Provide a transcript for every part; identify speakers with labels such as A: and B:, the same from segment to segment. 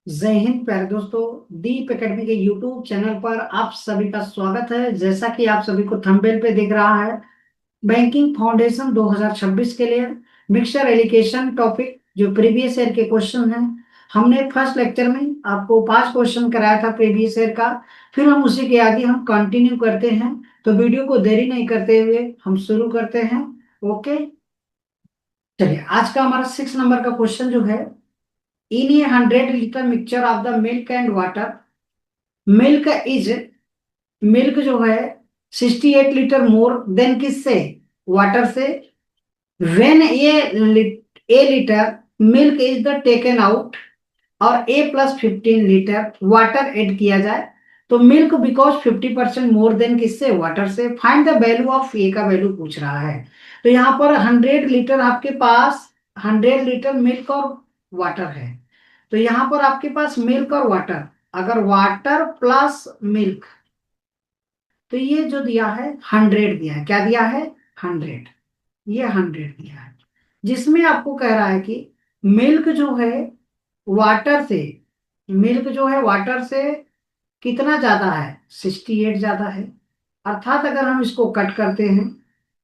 A: जय हिंद प्यारे दोस्तों। दीप एकेडमी के यूट्यूब चैनल पर आप सभी का स्वागत है। जैसा कि आप सभी को थंबनेल पे दिख रहा है, बैंकिंग फाउंडेशन 2026 के लिए मिक्सचर एलिगेशन टॉपिक जो प्रीवियस ईयर के क्वेश्चन हैं। हमने फर्स्ट लेक्चर में आपको 5 क्वेश्चन कराया था प्रीवियस ईयर का। फिर हम उसी के आगे हम कंटिन्यू करते हैं। तो वीडियो को देरी नहीं करते हुए हम शुरू करते हैं। ओके, चलिए आज का हमारा 6 नंबर का क्वेश्चन जो है, in A 100 litre mixture of the milk and water, milk is milk जो है 68 लीटर मोर देन किससे, वाटर से। When A litre milk is the taken out और ए प्लस 15 लीटर वाटर ऐड किया जाए तो मिल्क बिकॉज 50% मोर देन किससे, water से। फाइंड द वैल्यू ऑफ ए का वैल्यू पूछ रहा है। तो यहाँ पर 100 लीटर आपके पास, 100 लीटर मिल्क और वाटर है। तो यहाँ पर आपके पास मिल्क और वाटर, अगर वाटर प्लस मिल्क, तो ये जो दिया है 100 दिया है। क्या दिया है? 100। ये 100 दिया है, जिसमें आपको कह रहा है कि मिल्क जो है वाटर से, मिल्क जो है वाटर से कितना ज्यादा है, 68 ज्यादा है। अर्थात अगर हम इसको कट करते हैं,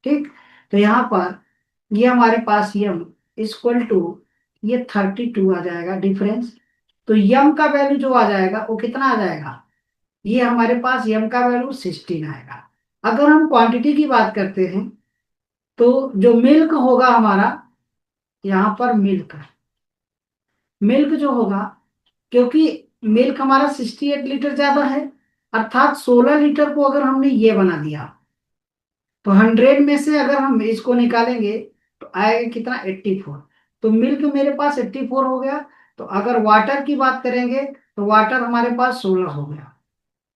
A: ठीक, तो यहाँ पर ये हमारे पास यम इक्वल टू ये 32 आ जाएगा डिफरेंस। तो यम का वैल्यू जो आ जाएगा वो कितना आ जाएगा, ये हमारे पास यम का वैल्यू 16 आएगा। अगर हम क्वांटिटी की बात करते हैं तो जो मिल्क होगा हमारा, यहाँ पर मिल्क, मिल्क जो होगा, क्योंकि मिल्क हमारा 68 लीटर ज्यादा है, अर्थात 16 लीटर को अगर हमने ये बना दिया तो 100 में से अगर हम इसको निकालेंगे तो आएगा कितना, 84। तो मिल्क मेरे पास 84 हो गया। तो अगर वाटर की बात करेंगे तो वाटर हमारे पास 16 हो गया।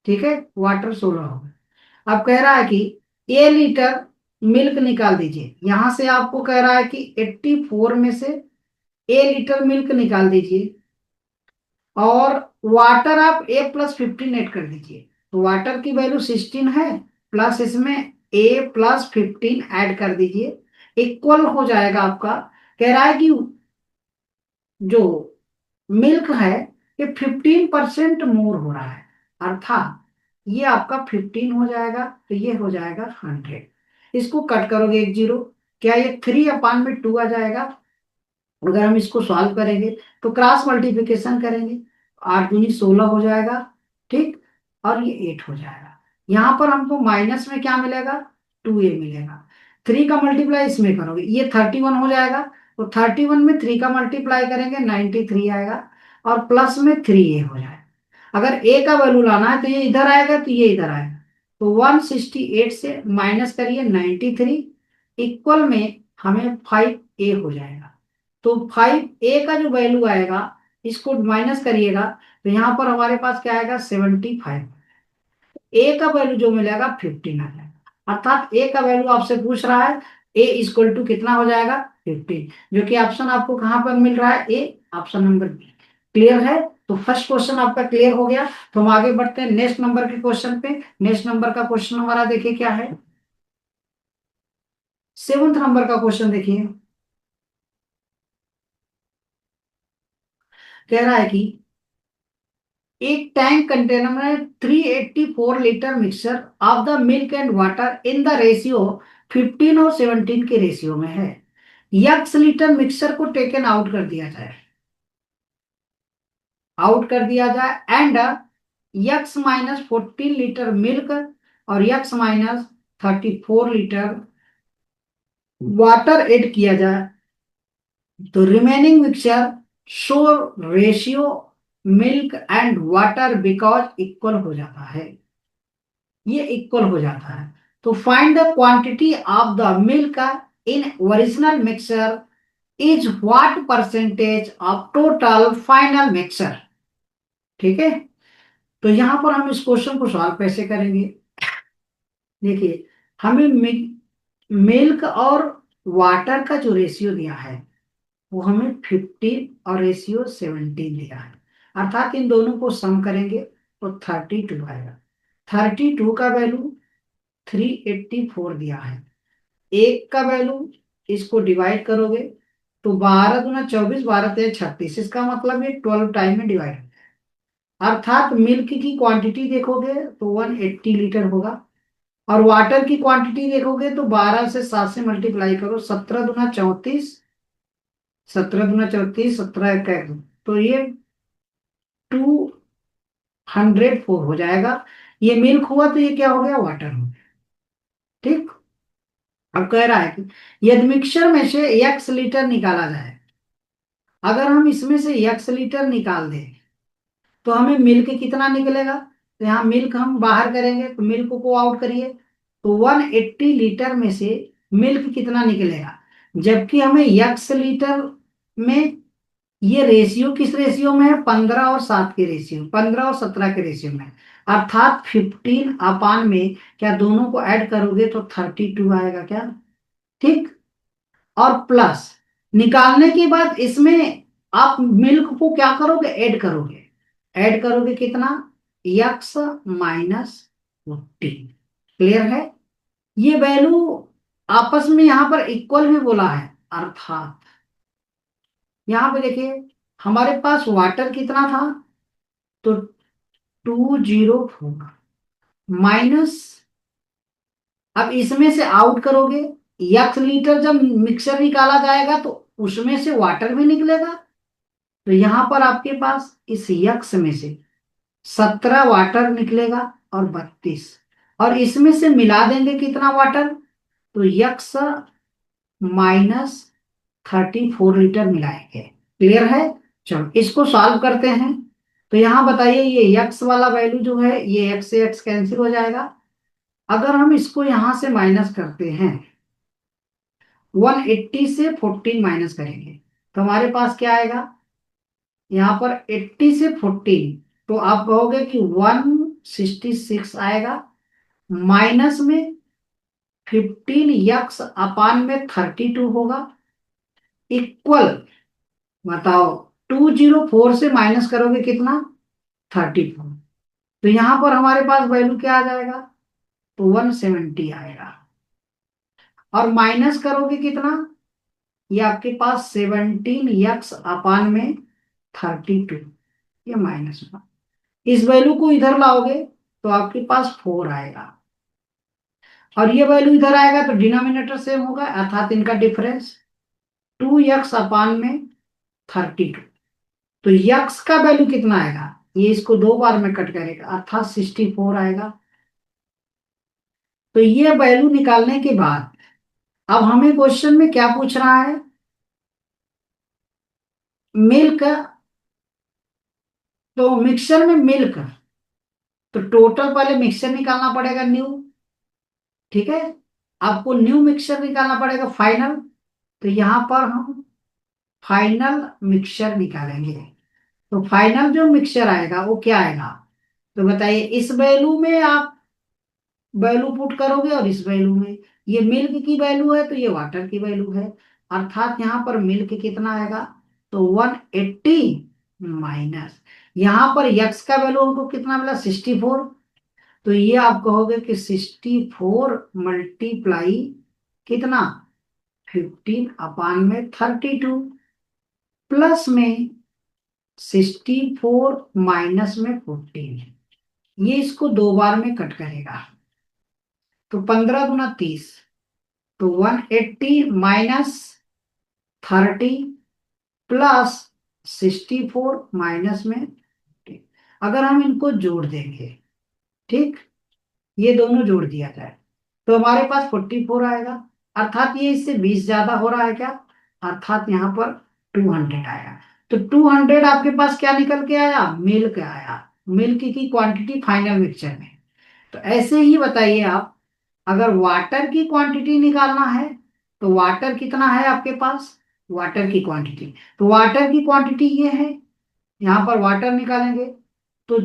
A: ठीक है, वाटर 16 हो गया। अब कह रहा है कि ए लीटर मिल्क निकाल दीजिए। यहां से आपको कह रहा है कि 84 में से ए लीटर मिल्क निकाल दीजिए और वाटर आप ए प्लस 15 ऐड कर दीजिए। तो वाटर की वैल्यू 16 है, प्लस इसमें ए प्लस 15 ऐड कर दीजिए, इक्वल हो जाएगा आपका। कह रहा है कि जो मिल्क है ये 15% मोर हो रहा है, अर्थात ये आपका 15 हो जाएगा, तो ये हो जाएगा 100। इसको कट करोगे एक जीरो, क्या ये 3/2 आ जाएगा। अगर हम इसको सॉल्व करेंगे तो क्रॉस मल्टीप्लिकेशन करेंगे, 8 दूनी 16 हो जाएगा, ठीक, और ये 8 हो जाएगा। यहाँ पर हमको माइनस में क्या मिलेगा, 2a मिलेगा। 3 का मल्टीप्लाई इसमें करोगे ये 31 हो जाएगा। तो 31 में 3 का मल्टीप्लाई करेंगे 93 आएगा, और प्लस में 3a हो जाएगा। अगर a का वैल्यू लाना है तो ये इधर आएगा, तो ये इधर आएगा। तो 168 से माइनस करिए 93, इक्वल में हमें 5a हो जाएगा। तो 5a का जो वैल्यू आएगा, इसको माइनस करिएगा तो यहाँ पर हमारे पास क्या आएगा, 75। ए का वैल्यू जो मिलेगा 15 आ जाएगा। अर्थात ए का वैल्यू आपसे पूछ रहा है, ए इक्वल टू कितना हो जाएगा, 15, जो कि ऑप्शन आपको कहाँ पर मिल रहा है, ए, ऑप्शन नंबर बी। क्लियर है? तो फर्स्ट क्वेश्चन आपका क्लियर हो गया। तो हम आगे बढ़ते हैं नेक्स्ट नंबर के क्वेश्चन पे। नेक्स्ट नंबर का क्वेश्चन हमारा देखिए क्या है, 7th नंबर का क्वेश्चन देखिए। कह रहा है कि एक टैंक कंटेनर में 384 litre mixture of the milk and water in the ratio 15 और 17 के रेशियो में है। यक्स लीटर मिक्सचर को टेकन आउट कर दिया जाए, आउट कर दिया जाए and x minus 14 litre milk और x minus 34 litre water add किया जाए तो remaining mixture show ratio milk and water because equal हो जाता है, ये इक्वल हो जाता है। तो find the quantity of the milk in original mixture is what percentage of total final mixture. ठीक है, तो यहां पर हम इस क्वेश्चन को सॉल्व कैसे करेंगे। देखिए, हमें मिल्क और वाटर का जो रेशियो दिया है वो हमें 15 और रेशियो 17 दिया है। अर्थात इन दोनों को सम करेंगे तो 32 आएगा। 32 का वैल्यू 384 दिया है। एक का वैल्यू, इसको डिवाइड करोगे तो 12 दूना 24, 12 तेरह 36, इसका मतलब ये 12 टाइम में डिवाइड। अर्थात मिल्क की क्वांटिटी देखोगे तो 180 लीटर होगा, और वाटर की क्वांटिटी देखोगे तो 12 से 7 से मल्टीप्लाई करो, 17 दूना 34, 17 दूना 34, 17 तो ये 204 हो जाएगा। ये मिल्क हुआ तो ये क्या हो गया, वाटर हो गया। ठीक। अब कह रहा है कि यदि मिक्सचर में से एक्स लीटर निकाला जाए, अगर हम इसमें से एक्स लीटर निकाल दें तो हमें मिल्क कितना निकलेगा। तो यहाँ मिल्क हम बाहर करेंगे तो मिल्क को आउट करिए, तो 180 लीटर में से मिल्क कितना निकलेगा। जबकि हमें एक्स लीटर में, ये रेशियो किस रेशियो में है, 15 और 7 के रेशियो, 15 और 17 के रेशियो में। अर्थात 15 में क्या दोनों को ऐड करोगे तो 32 आएगा क्या। ठीक। और प्लस निकालने के बाद इसमें आप मिल्क को क्या करोगे, ऐड करोगे। ऐड करोगे कितना, x-14। क्लियर है। ये वैल्यू आपस में यहां पर इक्वल भी बोला है। अर्थात यहां पे देखिए, हमारे पास वाटर कितना था, तो 204 माइनस, अब इसमें से आउट करोगे, 1 लीटर जब मिक्सर निकाला जाएगा तो उसमें से वाटर भी निकलेगा। तो यहां पर आपके पास इस यक्स में से 17 वाटर निकलेगा और 32, और इसमें से मिला देंगे कितना वाटर, तो यक्स -34 लीटर मिलाएंगे। क्लियर है। चलो इसको सॉल्व करते हैं। तो यहां बताइए, ये यक्स वाला वैल्यू जो है, ये एक्स से एक्स कैंसिल हो जाएगा। अगर हम इसको यहां से माइनस करते हैं, 180 से 14 माइनस करेंगे तो हमारे पास क्या आएगा, यहाँ पर 80 से 14, तो आप कहोगे कि 166 आएगा। माइनस में 15 यक्स अपान में 32 होगा, इक्वल, बताओ 204 से माइनस करोगे कितना, 34। तो यहां पर हमारे पास वैल्यू क्या आ जाएगा, तो 170 आएगा। और माइनस करोगे कितना, ये आपके पास 17 यक्स अपान में 32, ये माइनस हुआ। इस वैल्यू को इधर लाओगे तो आपके पास 4 आएगा, और ये वैल्यू इधर आएगा तो डिनोमिनेटर सेम होगा, अर्थात इनका डिफरेंस 2 यक्स अपान में 32। तो यक्स का वैल्यू कितना आएगा, ये इसको 2 बार में कट करेगा, अर्थात 64 आएगा। तो ये वैल्यू निकालने के बाद अब हमें क्वेश्चन में क्या पूछ रहा है, मिल्क, तो मिक्सचर में मिल्क, तो टोटल पहले मिक्सचर निकालना पड़ेगा न्यू। ठीक है। आपको न्यू मिक्सचर निकालना पड़ेगा फाइनल। तो यहां पर हम फाइनल मिक्सचर निकालेंगे। तो फाइनल जो मिक्सचर आएगा वो क्या आएगा, तो बताइए, इस वैल्यू में आप वैल्यू पुट करोगे और इस वैल्यू में, ये मिल्क की वैल्यू है तो ये वाटर की वैल्यू है। अर्थात यहाँ पर मिल्क कितना आएगा, तो 180 माइनस, यहाँ पर यक्स का वैल्यू हमको कितना मिला, 64। तो ये आप कहोगे कि 64 मल्टीप्लाई कितना, 15 अपान में 32, प्लस में 64 माइनस में 14। ये इसको 2 बार में कट करेगा, तो 15 दूना 30, तो 180 माइनस 30 प्लस 64 माइनस में 14। अगर हम इनको जोड़ देंगे, ठीक, ये दोनों जोड़ दिया जाए तो हमारे पास 44 आएगा। अर्थात ये इससे 20 ज्यादा हो रहा है क्या, अर्थात यहाँ पर 200 आया। तो 200 आपके पास क्या निकल के आया, मिल्क आया, मिल्क की क्वांटिटी फाइनल मिक्सचर में। तो ऐसे ही बताइए आप, अगर वाटर की क्वांटिटी निकालना है तो वाटर कितना है आपके पास, वाटर की क्वांटिटी, तो वाटर की क्वांटिटी ये है, यहां पर वाटर निकालेंगे तो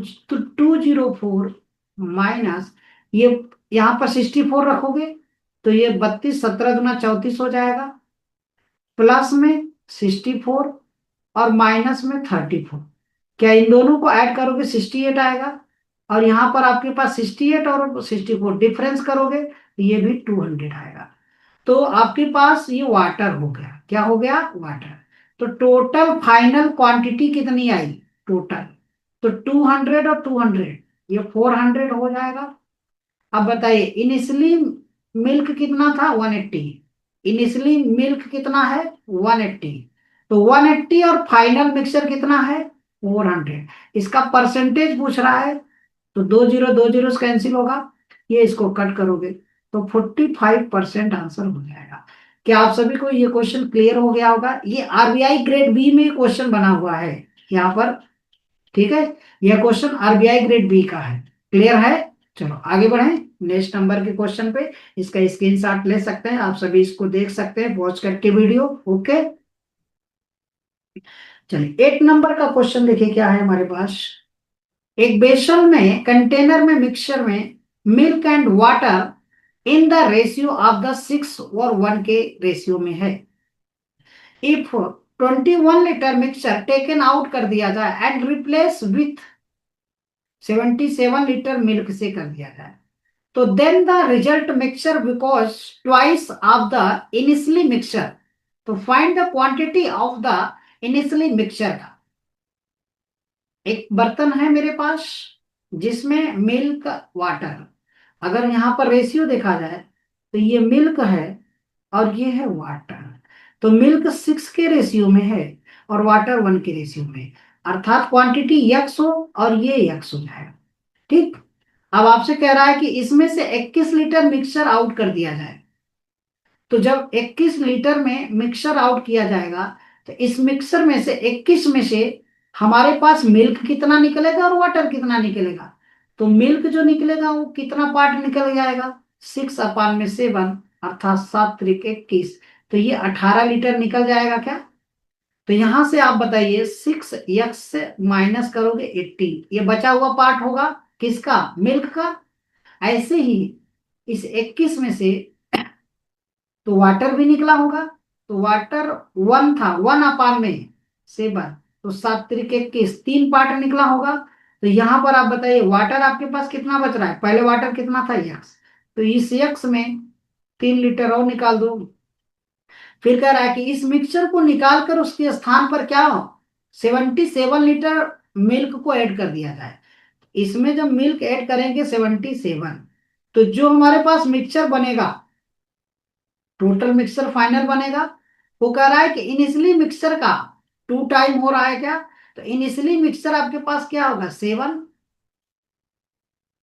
A: 204 माइनस, ये यहां पर 64 रखोगे तो ये 32, 17 दूना 34 हो जाएगा, प्लस में 64 और माइनस में 34। क्या इन दोनों को ऐड करोगे 68 आएगा, और यहां पर आपके पास 68 और 64 डिफरेंस करोगे तो ये भी 200 आएगा। तो आपके पास ये वाटर हो गया, क्या हो गया, वाटर। तो टोटल फाइनल क्वांटिटी कितनी आई, टोटल तो 200 और 200, ये 400 हो जाएगा। अब बताइए इनिशियली मिल्क कितना था, 180। इनिशियली मिल्क कितना है, 180। तो 180 और फाइनल मिक्सचर कितना है, 400। इसका परसेंटेज पूछ रहा है, तो दो जीरो से कैंसिल होगा, ये इसको कट करोगे तो 45% आंसर हो जाएगा। क्या आप सभी को ये क्वेश्चन क्लियर हो गया होगा? ये आरबीआई ग्रेड बी में क्वेश्चन बना हुआ है यहाँ पर, ठीक है। यह क्वेश्चन आरबीआई ग्रेड बी का है। क्लियर है? चलो आगे बढ़े नेक्स्ट नंबर के क्वेश्चन पे। इसका स्क्रीनशॉट ले सकते हैं आप सभी, इसको देख सकते हैं वॉच करके वीडियो। ओके, चलिए 8 नंबर का क्वेश्चन देखिए क्या है हमारे पास। एक बेसन में, कंटेनर में, मिक्सचर में milk and water in the ratio of the 6:1 के रेशियो में है। If 21 litre mixture taken out कर दिया जाए and replace with 77 litre milk से कर दिया जाए, तो then the result mixture because twice of the initially mixture. तो find the quantity of the initially mixture का। एक बर्तन है मेरे पास जिसमें मिल्क, वाटर, अगर यहां पर रेशियो देखा जाए तो ये मिल्क है और ये है वाटर। तो मिल्क 6 के रेशियो में है और वाटर 1 के रेशियो में, अर्थात क्वांटिटी यक्स हो और ये यक्स हो जाएगा। ठीक। अब आपसे कह रहा है कि इसमें से 21 लीटर मिक्सचर आउट कर दिया जाए। तो जब 21 लीटर में मिक्सचर आउट किया जाएगा तो इस मिक्सचर में से 21 में से हमारे पास मिल्क कितना निकलेगा और वाटर कितना निकलेगा। तो मिल्क जो निकलेगा वो कितना पार्ट निकल जाएगा, 6/7, अर्थात 7×3 = 21। तो ये 18 लीटर निकल जाएगा क्या? तो यहां से आप बताइए 6x से माइनस करोगे 18, ये बचा हुआ पार्ट होगा किसका, मिल्क का। ऐसे ही इस 21 में से तो वाटर भी निकला होगा, तो वाटर 1 था, 1/7, तो 7×3 = 21, 3 पार्ट निकला होगा। तो यहां पर आप बताइए वाटर आपके पास कितना बच रहा है, पहले वाटर कितना था, यक्स। तो इस यक्स में 3 लीटर और निकाल दो। फिर कह रहा है कि इस मिक्सचर को निकाल कर उसके स्थान पर क्या हो, 77 लीटर मिल्क को ऐड कर दिया जाए। इसमें जब मिल्क ऐड करेंगे 77, तो जो हमारे पास मिक्सचर बनेगा, टोटल मिक्सचर फाइनल बनेगा, वो कह रहा है कि इनिशियली मिक्सचर का 2 टाइम हो रहा है क्या। तो इनिशियली मिक्सचर आपके पास क्या होगा,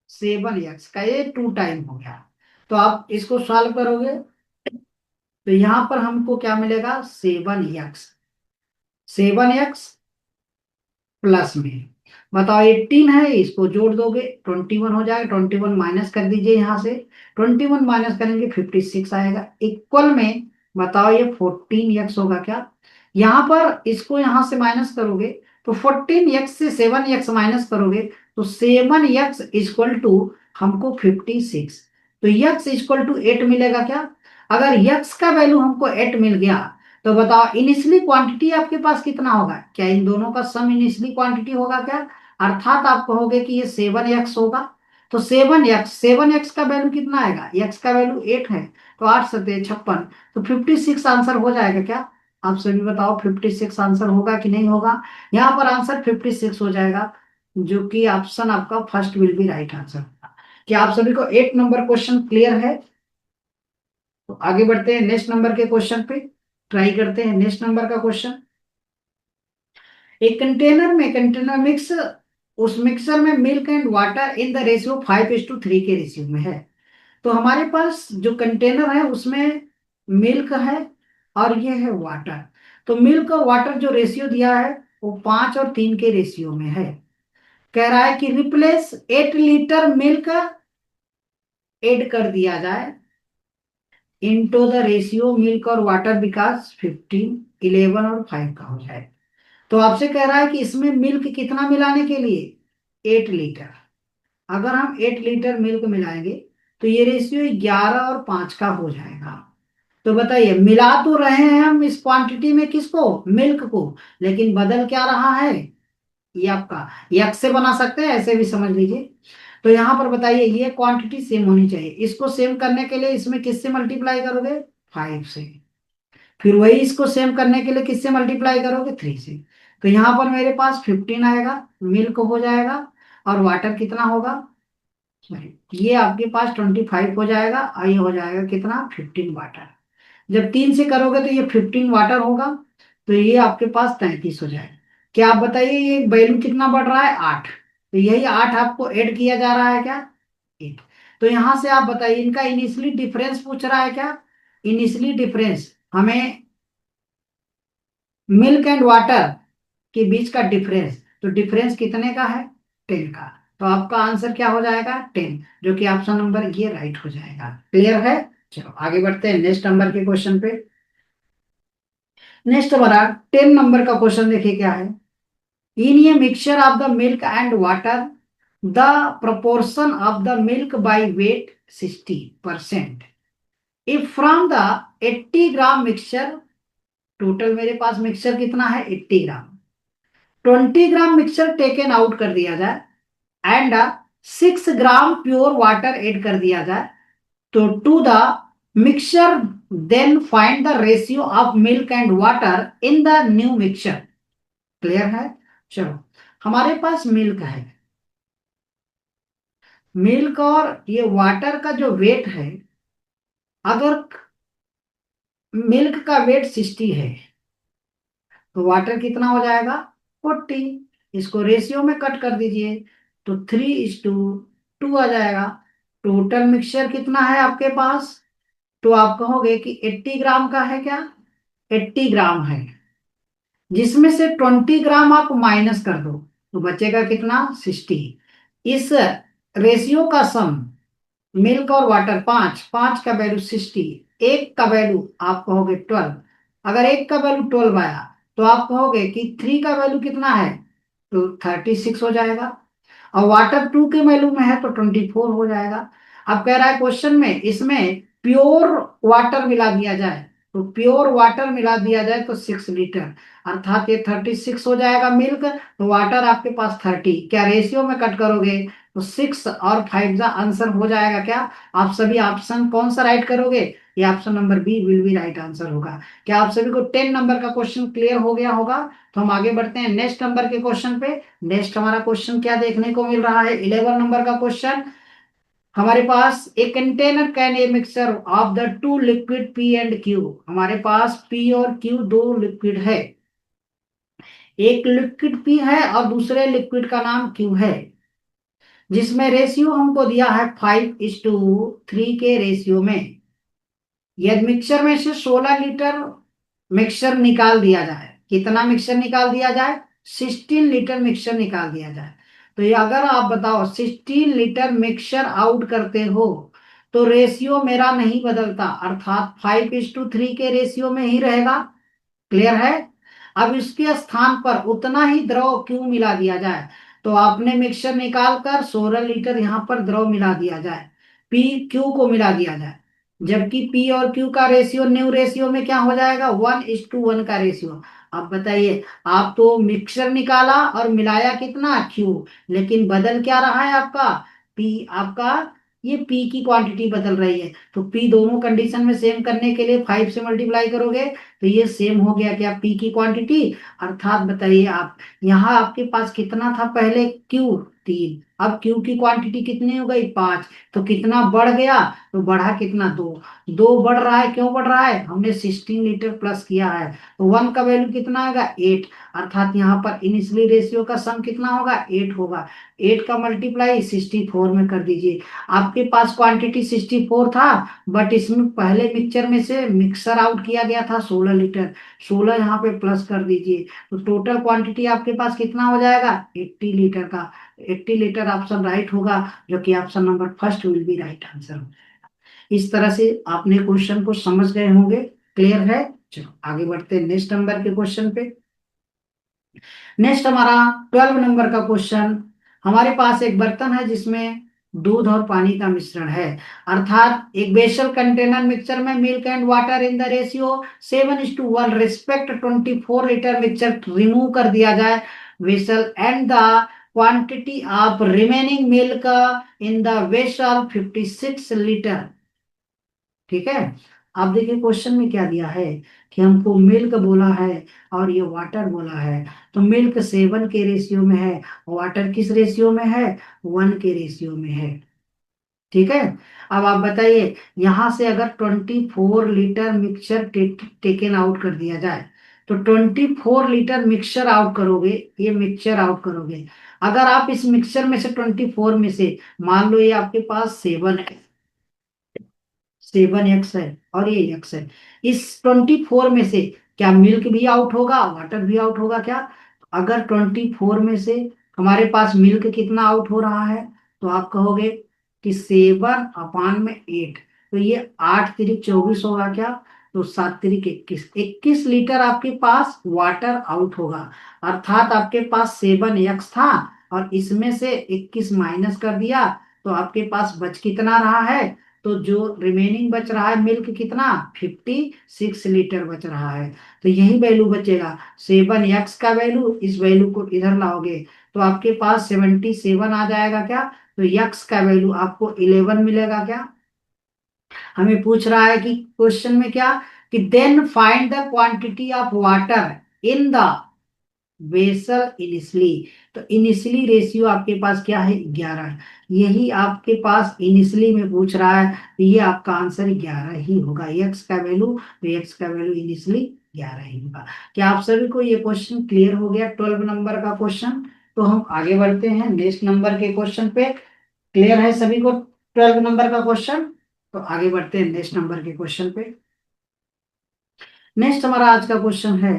A: 7 का ये 2 टाइम हो गया। तो आप इसको सॉल्व करोगे तो यहां पर हमको क्या मिलेगा, 7x प्लस में, बताओ 18 है, इसको जोड़ दोगे 21 हो जाएगा, 21 माइनस कर दीजिए यहां से, 21 माइनस करेंगे 56 आएगा, इक्वल में बताओ ये 14x होगा क्या। यहां पर इसको यहां से माइनस करोगे तो 14x से 7x माइनस करोगे तो 7x = हमको 56। तो x = 8 मिलेगा क्या। अगर x का वैल्यू हमको 8 मिल गया तो बताओ इनिशियली क्वांटिटी आपके पास कितना होगा, क्या इन दोनों का सम इनिशियली क्वांटिटी होगा क्या, अर्थात आप कहोगे कि ये 7x होगा। तो 7x का वैल्यू कितना आएगा, x का वैल्यू 8 है, तो 8×7 = 56, तो 56 आंसर हो जाएगा क्या। आप सभी बताओ 56 आंसर होगा कि नहीं होगा। यहाँ पर आंसर 56 हो जाएगा, जो कि ऑप्शन आपका first will be right answer होगा। क्या आप सभी को 8 नंबर क्वेश्चन क्लियर है? तो आगे बढ़ते हैं नेक्स्ट नंबर के क्वेश्चन पे। ट्राई करते हैं नेक्स्ट नंबर का क्वेश्चन। एक कंटेनर में, कंटेनर मिक्स, उस मिक्सर में milk and water in the ratio 5:3 के रेशियो में है। तो हमारे पास जो कंटेनर है उसमें मिल्क है और ये है वाटर। तो मिल्क और वाटर जो रेशियो दिया है वो 5 और 3 के रेशियो में है। कह रहा है कि रिप्लेस 8 लीटर मिल्क ऐड कर दिया जाए इनटू द रेशियो मिल्क और वाटर बिकॉज 15, 11 और 5 का हो जाए। तो आपसे कह रहा है कि इसमें मिल्क कितना मिलाने के लिए, 8 लीटर। अगर हम 8 लीटर मिल्क मिलाएंगे तो ये रेशियो 11 और 5 का हो जाएगा। तो बताइए मिला तो रहे हैं हम इस क्वांटिटी में किसको, मिल्क को, लेकिन बदल क्या रहा है, ये आपका यक्स से बना सकते हैं, ऐसे भी समझ लीजिए। तो यहां पर बताइए ये क्वांटिटी सेम होनी चाहिए, इसको सेम करने के लिए इसमें किससे मल्टीप्लाई करोगे, 5 से। फिर वही इसको सेम करने के लिए किससे मल्टीप्लाई करोगे, 3 से। तो यहाँ पर मेरे पास 15 आएगा, मिल्क हो जाएगा, और वाटर कितना होगा, ये आपके पास 25 हो जाएगा, और ये हो जाएगा कितना, 15 वाटर। जब 3 से करोगे तो ये 15 वाटर होगा, तो ये आपके पास 33 हो जाएगा। क्या आप बताइए ये वैल्यू कितना बढ़ रहा है, 8। तो यही 8 आपको ऐड किया जा रहा है क्या, 8। तो यहां से आप बताइए इनका इनिशियली डिफरेंस पूछ रहा है क्या, इनिशियली डिफरेंस हमें मिल्क एंड वाटर के बीच का डिफरेंस, तो डिफरेंस कितने का है, 10 का। तो आपका आंसर क्या हो जाएगा, 10, जो कि ऑप्शन नंबर ये राइट हो जाएगा। क्लियर है। चलो आगे बढ़ते हैं नेक्स्ट नंबर के क्वेश्चन पे। नेक्स्ट हमारा 10 नंबर का क्वेश्चन देखिए क्या है। In a mixture of the milk and water the proportion of the milk by weight 60%। If from the 80 gram mixture, total मेरे पास मिक्सचर कितना है 80 gram, 20 gram mixture taken out कर दिया जाए and 6 gram pure water add कर दिया जाए, तो to the mixture then find the ratio of milk and water in the new mixture. Clear है। चलो हमारे पास मिल्क है, मिल्क और ये वाटर का जो वेट है, अगर मिल्क का वेट 60 है तो वाटर कितना हो जाएगा 40। इसको रेशियो में कट कर दीजिए तो 3:2 आ जाएगा। टोटल मिक्सचर कितना है आपके पास, तो आप कहोगे कि 80 ग्राम का है क्या, 80 ग्राम है, जिसमें से 20 ग्राम आप माइनस कर दो तो बचेगा कितना 60। इस रेशियो का सम मिल्क और वाटर, पांच पांच का वैल्यू 60, एक का वैल्यू आप कहोगे 12। अगर एक का वैल्यू 12 आया तो आप कहोगे कि 3 का वैल्यू कितना है, तो 36 हो जाएगा, और वाटर 2 के वैल्यू में है तो 24 हो जाएगा। अब कह रहा है क्वेश्चन में इसमें प्योर वाटर मिला दिया जाए, तो प्योर वाटर मिला दिया जाए तो 6 लीटर, अर्थात ये 36 हो जाएगा मिल्क, तो वाटर आपके पास 30। क्या रेशियो में कट करोगे तो 6 और 5 का आंसर हो जाएगा क्या, आप सभी ऑप्शन कौन सा राइट करोगे, ये option number B will be right answer होगा। क्या आप सभी को 10 नंबर का क्वेश्चन क्लियर हो गया होगा। तो हम आगे बढ़ते हैं नेक्स्ट नंबर के क्वेश्चन पे। नेक्स्ट हमारा क्वेश्चन क्या देखने को मिल रहा है, 11 नंबर का क्वेश्चन। हमारे पास एक container can a mixture of the two liquid P and Q. हमारे पास पी और क्यू दो लिक्विड है, एक लिक्विड पी है और दूसरे लिक्विड का नाम क्यू है, जिसमें रेशियो हमको दिया है 5:3 के रेशियो में। यदि मिक्सचर में से 16 लीटर मिक्सचर निकाल दिया जाए, कितना मिक्सचर निकाल दिया जाए, 16 लीटर मिक्सचर निकाल दिया जाए, तो ये अगर आप बताओ 16 लीटर मिक्सचर आउट करते हो तो रेशियो मेरा नहीं बदलता, अर्थात 5:3 के रेशियो में ही रहेगा। क्लियर है। अब इसके स्थान पर उतना ही द्रव क्यों मिला दिया जाए, तो आपने मिक्सचर निकाल कर 16 लीटर यहाँ पर द्रव मिला दिया जाए, पी क्यू को मिला दिया जाए, जबकि पी और क्यू का रेशियो न्यू रेशियो में क्या हो जाएगा 1:1 का रेशियो। अब बताइए, आप तो मिक्सचर निकाला और मिलाया कितना क्यू, लेकिन बदल क्या रहा है आपका पी, आपका ये पी की क्वांटिटी बदल रही है। तो पी दोनों कंडीशन में सेम करने के लिए 5 से मल्टीप्लाई करोगे तो ये सेम हो गया क्या पी की क्वांटिटी। अर्थात बताइए आप, यहाँ आपके पास कितना था पहले क्यू 3, अब क्यू की क्वांटिटी कितनी हो गई 5, तो कितना बढ़ गया, तो बढ़ा कितना 2, 2 बढ़ रहा है, क्यों बढ़ रहा है, हमने 16 लीटर प्लस किया है, तो 1 का वैल्यू कितना आएगा 8, अर्थात यहाँ पर इनिशियली रेशियो का सम कितना होगा 8 होगा। 8 का मल्टीप्लाई 64 में कर दीजिए, आपके पास क्वांटिटी 64 था, बट इसमें पहले मिक्सचर में से मिक्सर आउट किया गया था 16 लीटर, 16 यहाँ पे प्लस कर दीजिए, तो टोटल क्वांटिटी आपके पास कितना हो जाएगा 80 लीटर का। 80 लीटर ऑप्शन राइट होगा, जो कि option number first will be right answer. इस तरह से आपने क्वेश्चन को समझ गए होंगे। क्लियर है। चलो आगे बढ़ते हैं नेक्स्ट नंबर के क्वेश्चन पे। नेक्स्ट हमारा 12 नंबर का क्वेश्चन। हमारे पास एक बर्तन है जिसमें दूध और पानी का मिश्रण है, अर्थात एक बेसल कंटेनर मिक्सचर में milk and water in the ratio 7:1 respect 24 litre mixture remove कर दिया जाए vessel and the quantity of remaining milk in the vessel 56 litre. ठीक है। अब देखिए क्वेश्चन में क्या दिया है कि हमको मिल्क बोला है और ये वाटर बोला है, तो मिल्क 7 के रेशियो में है, वाटर किस रेशियो में है, 1 के रेशियो में है। ठीक है। अब आप बताइए, यहां से अगर 24 लीटर मिक्सचर टेकन आउट कर दिया जाए, तो 24 लीटर मिक्सचर आउट करोगे, ये मिक्सचर आउट करोगे। अगर आप इस मिक्सचर में से 24 में से, मान लो ये आपके पास 7x है और ये x है, इस 24 में से क्या मिल्क भी आउट होगा, वाटर भी आउट होगा क्या? अगर 24 में से हमारे पास मिल्क कितना आउट हो रहा है, तो आप कहोगे कि 7/8, तो ये 8 तिरिक 24 होगा क्या? तो 7 तिरिक 21, 21 लीटर आपके पास वाटर आउट होगा। अर्थात आपके पास 7x था और इसमें से 21 माइनस कर दिया, तो आपके पास बच कितना रहा है? तो जो रिमेनिंग बच रहा है मिल्क कितना, 56 लीटर बच रहा है। तो यही वैल्यू बचेगा, 7x का वैल्यू, इस वैल्यू को इधर लाओगे तो आपके पास 77 आ जाएगा क्या? तो यक्स का वैल्यू आपको 11 मिलेगा क्या? हमें पूछ रहा है कि क्वेश्चन में क्या, कि then find the quantity of water in the vessel initially. तो इनिशली रेशियो आपके पास क्या है, 11। यही आपके पास इनिशली में पूछ रहा है, तो ये आपका आंसर 11 ही होगा, एक्स का वैल्यू, तो एक्स का वैल्यू इनिशली 11 ही होगा। क्या आप सभी को ये क्वेश्चन क्लियर हो गया, 12 नंबर का क्वेश्चन? तो हम आगे बढ़ते हैं नेक्स्ट नंबर के क्वेश्चन पे। क्लियर है सभी को 12 नंबर का क्वेश्चन? तो आगे बढ़ते हैं नेक्स्ट नंबर के क्वेश्चन पे। नेक्स्ट हमारा आज का क्वेश्चन है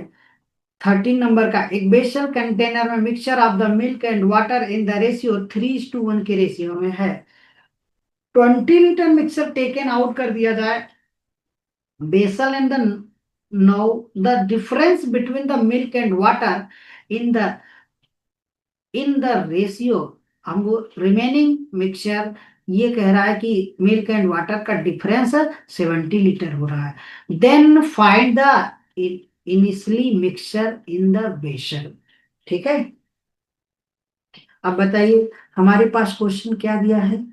A: 13 नंबर का। एक बेसल कंटेनर में mixture of the milk and water in the ratio 3:1 के रेशियो में है। 20 लीटर मिक्सचर टेकन आउट कर दिया जाए, vessel and the, now the difference between the milk and water in the ratio, हमको रिमेनिंग मिक्सचर, ये कह रहा है कि मिल्क एंड वाटर का डिफरेंस 70 लीटर हो रहा है। Then find the initially mixture in the vessel. ठीक है। अब बताइए, हमारे पास क्वेश्चन क्या दिया है,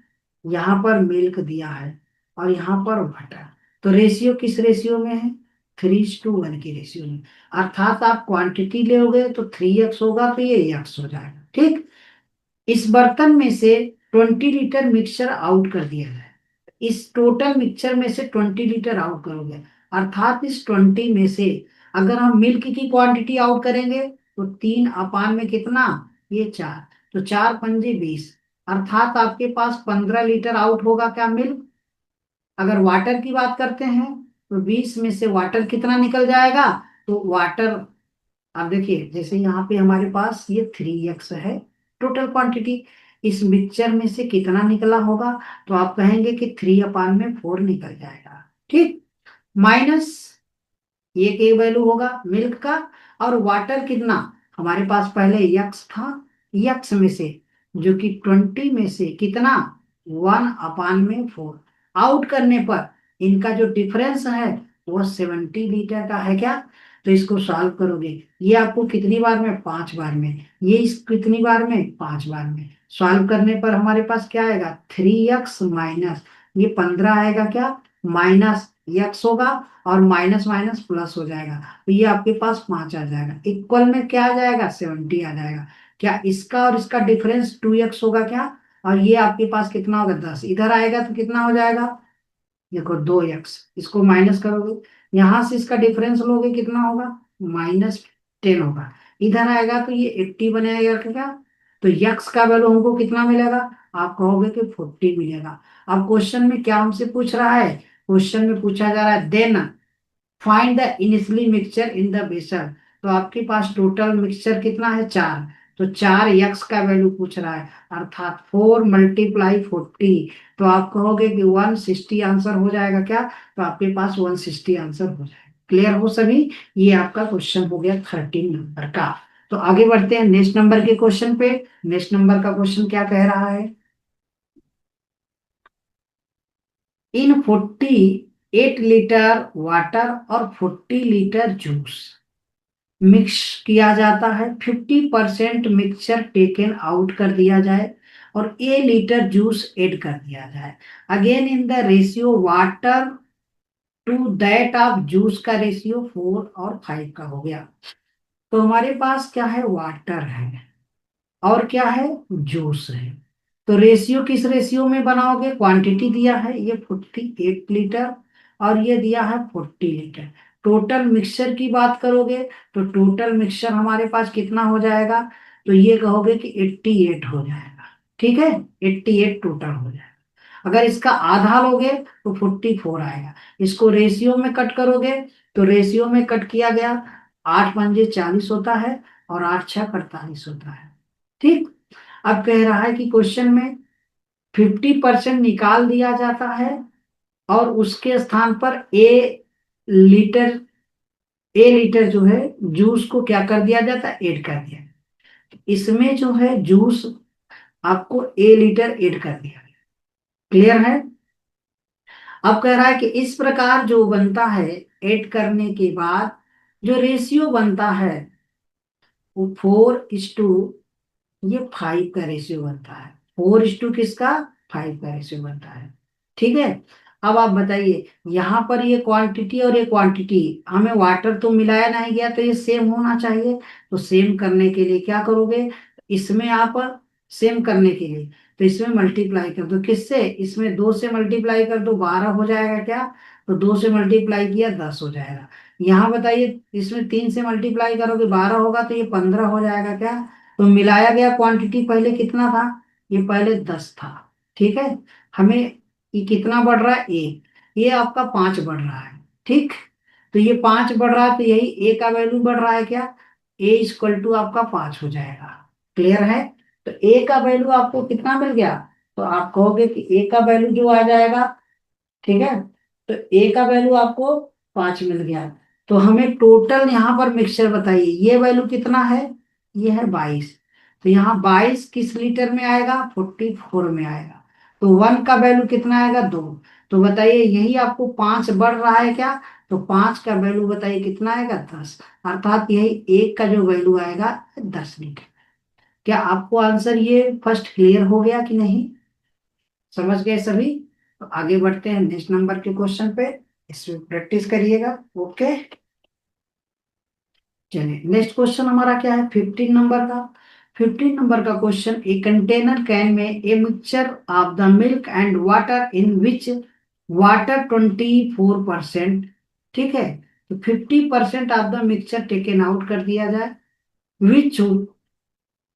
A: यहाँ पर मिल्क दिया है और यहाँ पर वाटर, तो रेशियो किस रेशियो में है, 3:1 के रेशियो में। अर्थात आप क्वांटिटी लोगे तो 3x होगा, तो ये x हो जाएगा। ठीक। इस बर्तन में से 20 लीटर मिक्सचर आउट कर दिया जाए, इस टोटल मिक्सचर में से 20 लीटर आउट करोगे, अर्थात इस 20 में से अगर हम मिल्क की क्वांटिटी आउट करेंगे, तो 3/, में कितना, ये 4, तो 4×5 = 20, अर्थात आपके पास 15 लीटर आउट होगा क्या, मिल्क। अगर वाटर की बात करते हैं, तो 20 में से वाटर कितना निकल जाएगा, तो वाटर, अब देखिए जैसे यहाँ पे हमारे पास ये 3x है टोटल क्वांटिटी, इस मिक्सचर में से कितना निकला होगा, तो आप कहेंगे कि 3/4 निकल जाएगा। ठीक। माइनस ये के वैल्यू होगा मिल्क का, और वाटर कितना, हमारे पास पहले यक्स था, यक्स में से जो कि 20 में से कितना, 1/4 आउट करने पर इनका जो डिफरेंस है वो 70 लीटर का है क्या? तो इसको सॉल्व करोगे, ये आपको कितनी बार में, 5 बार में, ये इस कितनी बार में, 5 बार में। सॉल्व करने पर हमारे पास क्या आएगा, 3x माइनस ये 15 आएगा क्या, माइनस यक्स होगा, और माइनस माइनस प्लस हो जाएगा, तो ये आपके पास 5 आ जाएगा, इक्वल में क्या आ जाएगा, 70 आ जाएगा। क्या इसका और इसका डिफरेंस 2x होगा क्या? और ये आपके पास कितना होगा, 10, इधर आएगा तो कितना हो जाएगा, देखो 2x, इसको माइनस करोगे, यहां से इसका डिफरेंस लोगे कितना होगा, -10 होगा, इधर आएगा तो ये 80 बनेगा क्या? तो यक्स का वैल्यू हमको कितना मिलेगा, आप कहोगे कि 40 मिलेगा। अब क्वेश्चन में क्या हमसे पूछ रहा है, क्वेश्चन में पूछा जा रहा है then find the initially mixture in the vessel. तो आपके पास टोटल मिक्सचर कितना है, 4, तो 4x का वैल्यू पूछ रहा है, अर्थात 4 × 40, तो आप कहोगे कि 160 आंसर हो जाएगा क्या? तो आपके पास 160 आंसर हो जाएगा। क्लियर हो सभी? ये आपका क्वेश्चन हो गया 13 नंबर का। तो आगे बढ़ते हैं नेक्स्ट नंबर के क्वेश्चन पे। नेक्स्ट नंबर का क्वेश्चन क्या कह रहा है, इन 48 लीटर वाटर और 40 लीटर जूस मिक्स किया जाता है, 50% मिक्सचर टेकन आउट कर दिया जाए और A लीटर जूस ऐड कर दिया जाए। Again in the ratio water to that of juice का रेशियो 4 और 5 का हो गया। तो हमारे पास क्या है, वाटर है और क्या है, जूस है। तो रेशियो किस रेशियो में बनाओगे, क्वांटिटी दिया है ये 48 लीटर और ये दिया है 40 लीटर। टोटल मिक्सचर की बात करोगे तो टोटल मिक्सचर हमारे पास कितना हो जाएगा, तो ये कहोगे कि 88 हो जाएगा। ठीक है, 88 टोटल हो जाएगा। अगर इसका आधा लोगे तो 44 आएगा। इसको रेशियो में कट करोगे तो रेशियो में कट किया गया, 8 पंजे 40 होता है और 8 6 48 होता है। ठीक। अब कह रहा है कि क्वेश्चन में 50% निकाल दिया जाता है और उसके स्थान पर लीटर लीटर जो है जूस को क्या कर दिया जाता है, ऐड कर दिया। इसमें जो है जूस आपको लीटर ऐड कर दिया। क्लियर है। अब कह रहा है कि इस प्रकार जो बनता है, ऐड करने के बाद जो रेशियो बनता है वो 4:, ये 5 का रेशियो बनता है। 4:, किसका, 5 का रेशियो बनता है। ठीक है। अब आप बताइए, यहाँ पर ये क्वांटिटी और ये क्वांटिटी, हमें वाटर तो मिलाया नहीं गया तो ये सेम होना चाहिए। तो सेम करने के लिए क्या करोगे, इसमें आप सेम करने के लिए तो इसमें मल्टीप्लाई कर दो। किससे, इसमें 2 से मल्टीप्लाई कर दो, 12 हो जाएगा क्या, तो 2 से मल्टीप्लाई किया 10 हो जाएगा। यहाँ बताइए, इसमें 3 से मल्टीप्लाई करोगे 12 होगा तो ये 15 हो जाएगा क्या। तो मिलाया गया क्वांटिटी पहले कितना था, ये पहले 10 था। ठीक है। हमें ये कितना बढ़ रहा है, ये आपका 5 बढ़ रहा है। ठीक। तो ये 5 बढ़ रहा है तो यही ए का वैल्यू बढ़ रहा है क्या, A = आपका 5 हो जाएगा। क्लियर है। तो ए का वैल्यू आपको कितना मिल गया, तो आप कहोगे कि ए का वैल्यू जो आ जाएगा, ठीक है, तो ए का वैल्यू आपको 5 मिल गया। तो हमें टोटल यहाँ पर मिक्सचर बताइए, ये वैल्यू कितना है, ये है 22। तो यहाँ 22 किस लीटर में आएगा, 44 में आएगा। तो 1 का वैल्यू कितना आएगा, 2। तो बताइए यही आपको 5 बढ़ रहा है क्या, तो 5 का वैल्यू बताइए कितना आएगा, 10। अर्थात यही एक का जो वैल्यू आएगा 10 लीटर। क्या आपको आंसर ये फर्स्ट क्लियर हो गया कि नहीं, समझ गए सभी। तो आगे बढ़ते हैं नेक्स्ट नंबर के क्वेश्चन पे, इसमें प्रैक्टिस करिएगा। ओके, चलिए नेक्स्ट क्वेश्चन हमारा क्या है, 15 नंबर का। 15 नंबर का क्वेश्चन, ए कंटेनर कैन में ए mixture of the milk and water in which water 24%। ठीक है। तो 50% of the mixture taken out कर दिया जाए, which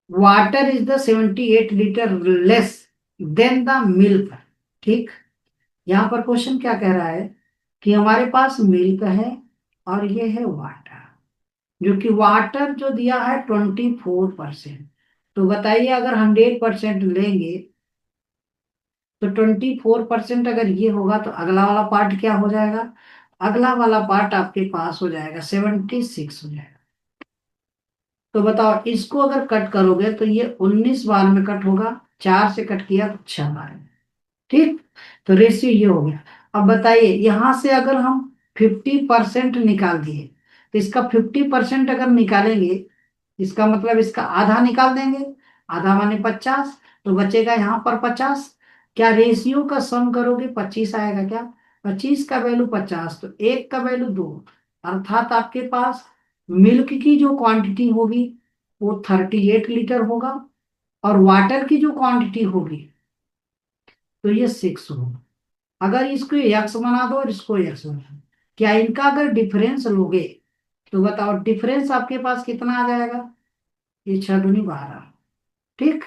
A: water is the 78 litre less than the milk. ठीक। यहाँ पर क्वेश्चन क्या कह रहा है कि हमारे पास मिल्क है और ये है वाटर, जो कि वाटर जो दिया है 24%। तो बताइए अगर 100% लेंगे तो 24% अगर ये होगा तो अगला वाला पार्ट क्या हो जाएगा, अगला वाला पार्ट आपके पास हो जाएगा 76 हो जाएगा। तो बताओ इसको अगर कट करोगे तो ये 19 बार में कट होगा, 4 से कट किया तो 6 बार में। ठीक। तो रेशियो ये हो गया। अब बताइए यहां से अगर हम 50% निकाल दिए तो इसका 50% अगर निकालेंगे, इसका मतलब इसका आधा निकाल देंगे, आधा माने 50, तो बचेगा यहाँ पर 50। क्या रेशियो का सम करोगे 25 आएगा क्या, 25 का वैल्यू 50 तो एक का वैल्यू 2। अर्थात आपके पास मिल्क की जो क्वांटिटी होगी वो 38 लीटर होगा और वाटर की जो क्वांटिटी होगी तो ये 6 होगा। अगर इसको यक्स बना दो और इसको यक्स बना दो, क्या इनका अगर डिफरेंस लोगे तो बताओ डिफरेंस आपके पास कितना आ जाएगा, ये 6 दूनी 12। ठीक।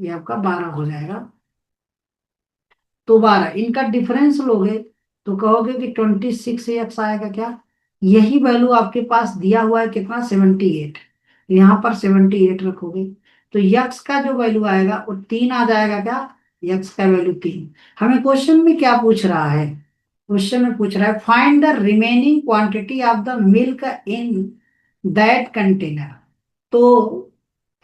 A: ये आपका 12 हो जाएगा। तो 12 इनका डिफरेंस लोगे तो कहोगे कि 26 एक्स आएगा क्या, यही वैल्यू आपके पास दिया हुआ है कितना, 78। यहाँ पर 78 रखोगे तो यक्स का जो वैल्यू आएगा वो 3 आ जाएगा क्या, यक्स का वैल्यू 3। हमें क्वेश्चन में क्या पूछ रहा है, क्वेश्चन में पूछ रहा है find the remaining quantity of the milk in that container. तो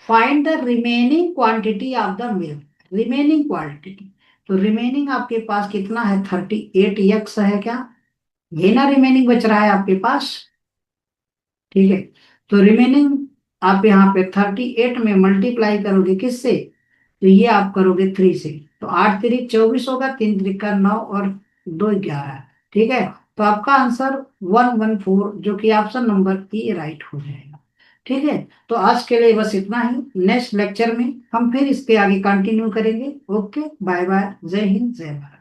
A: find the remaining quantity of the milk, remaining quantity. तो रिमेनिंग आपके पास कितना है, 38 एक्स है क्या, ये ना रिमेनिंग बच रहा है आपके पास। ठीक है। तो रिमेनिंग आप यहाँ पे 38 में मल्टीप्लाई करोगे किससे, तो ये आप करोगे 3 से। तो 8 3 24 होगा, 3 3 9 और 2 11। ठीक है। तो आपका आंसर 114 जो कि ऑप्शन नंबर E राइट हो जाएगा। ठीक है। तो आज के लिए बस इतना ही। नेक्स्ट लेक्चर में हम फिर इसके आगे कंटिन्यू करेंगे। ओके, बाय बाय, जय हिंद, जय भारत।